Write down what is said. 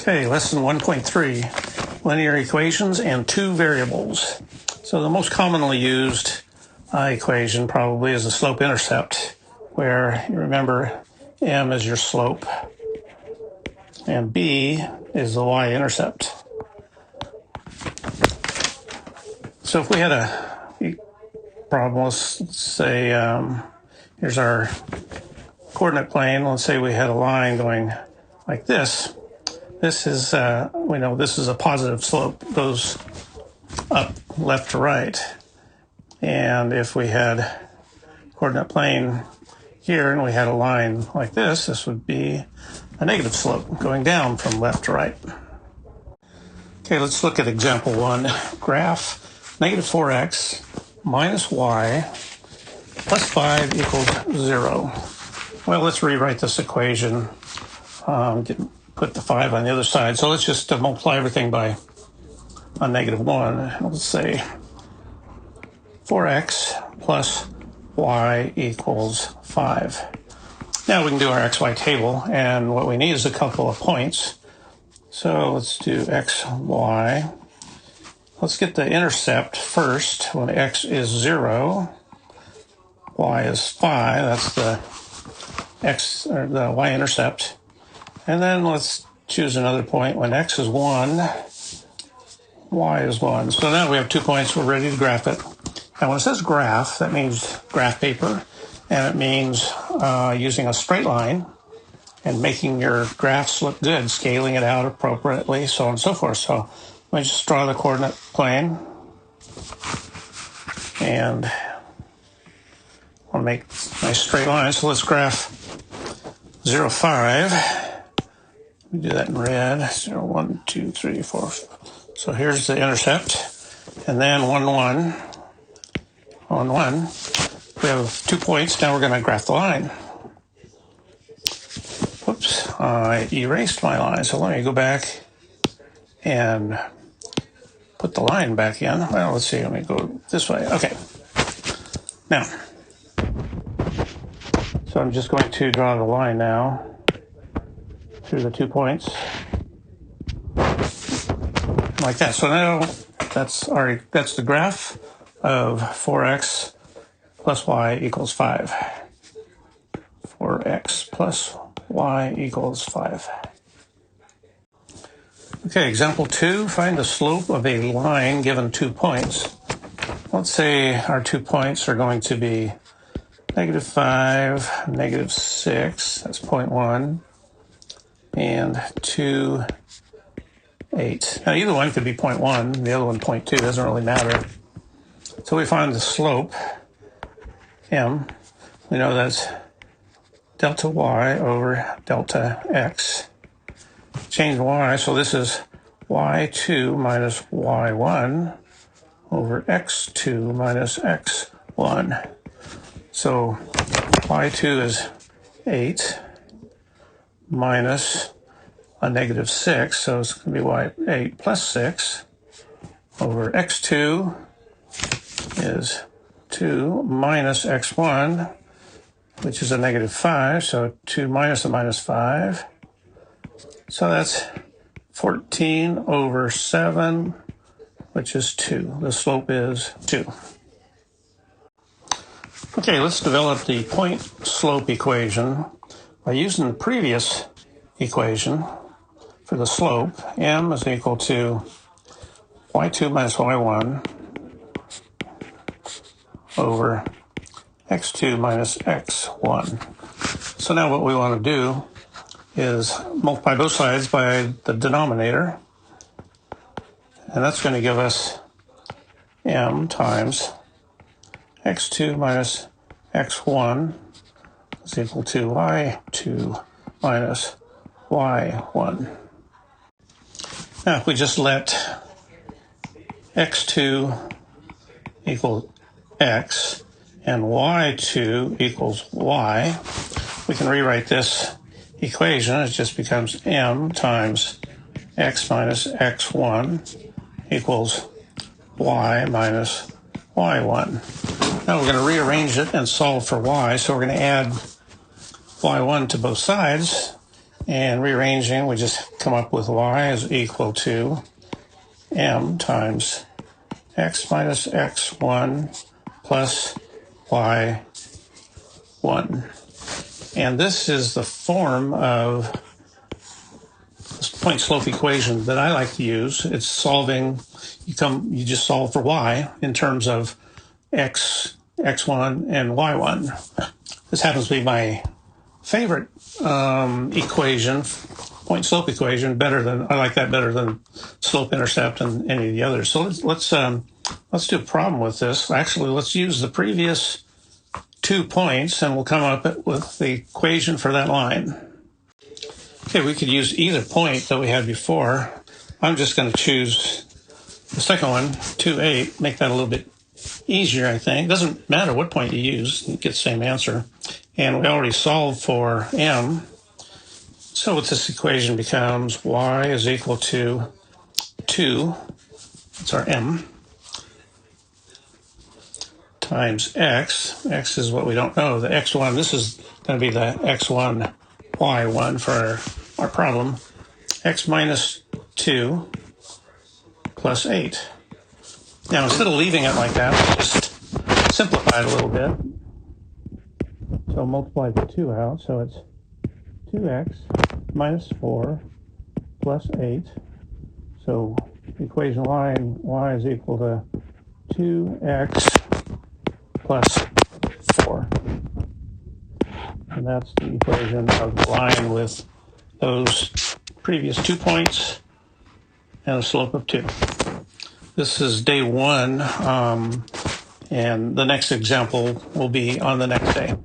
Okay, lesson 1.3, linear equations and two variables. So the most commonly used equation probably is the slope-intercept, where you remember m is your slope and b is the y-intercept. So if we had a problem, let's say here's our coordinate plane. Let's say we had a line going like this. This is, we know this is a positive slope, goes up left to right. And if we had coordinate plane here and we had a line like this would be a negative slope going down from left to right. Okay, let's look at example 1. Graph negative 4x minus y plus 5 equals 0. Well, let's rewrite this equation. Put the 5 on the other side. So let's just multiply everything by a negative 1. Let's say 4x plus y equals 5. Now we can do our xy table, and what we need is a couple of points. So let's do x, y. Let's get the intercept first. When x is 0, y is 5. That's the x, or the y-intercept. And then let's choose another point. When x is 1, y is 1. So now we have 2 points. We're ready to graph it. Now when it says graph, that means graph paper. And it means using a straight line and making your graphs look good, scaling it out appropriately, so on and so forth. So let me just draw the coordinate plane. And I want to make a nice straight line. So let's graph 0, 5. We do that in red. 0, 1, 2, 3, 4. So here's the intercept. And then 1, 1. On 1. We have 2 points. Now we're going to graph the line. Whoops. I erased my line. So let me go back and put the line back in. Well, let's see. Let me go this way. Okay. Now, so I'm just going to draw the line now through the 2 points, like that. So now that's the graph of 4x plus y equals 5. 4x plus y equals 5. Okay, example 2, find the slope of a line given 2 points. Let's say our 2 points are going to be negative 5, negative 6, that's point 1. And 2, 8. Now either one could be 0.1, the other one 0.2, doesn't really matter. So we find the slope, m. We know that's delta y over delta x. Change y, so this is y2 minus y1 over x2 minus x1. So y2 is 8. Minus a negative 6, so it's going to be y8 plus 6 over x2 is 2 minus x1, which is a negative 5, so 2 minus a minus 5. So that's 14 over 7, which is 2. The slope is 2. Okay, let's develop the point-slope equation. By using the previous equation for the slope, m is equal to y2 minus y1 over x2 minus x1. So now what we want to do is multiply both sides by the denominator, and that's going to give us m times x2 minus x1 is equal to y2 minus y1. Now, if we just let x2 equal x and y2 equals y, we can rewrite this equation. It just becomes m times x minus x1 equals y minus y1. Now we're going to rearrange it and solve for y, so we're going to add y1 to both sides, And rearranging, we just come up with y is equal to m times x minus x1 plus y1. And this is the form of this point slope equation that I like to use. It's solving, you just solve for y in terms of x, x1, and y1. This happens to be my favorite equation, point slope equation, I like that better than slope intercept and any of the others. So let's do a problem with this. Actually, let's use the previous 2 points and we'll come up with the equation for that line. Okay, we could use either point that we had before. I'm just going to choose the second one, 2, 8, make that a little bit easier, I think. It doesn't matter what point you use, you get the same answer. And we already solved for m. So what this equation becomes, y is equal to 2, that's our m, times x. X is what we don't know, the x1. This is going to be the x1, y1 for our problem. X minus 2 plus 8. Now, instead of leaving it like that, we'll just simplify it a little bit. So multiply the 2 out, so it's 2x minus 4 plus 8. So equation line, y is equal to 2x plus 4. And that's the equation of the line with those previous 2 points and a slope of 2. This is day 1, and the next example will be on the next day.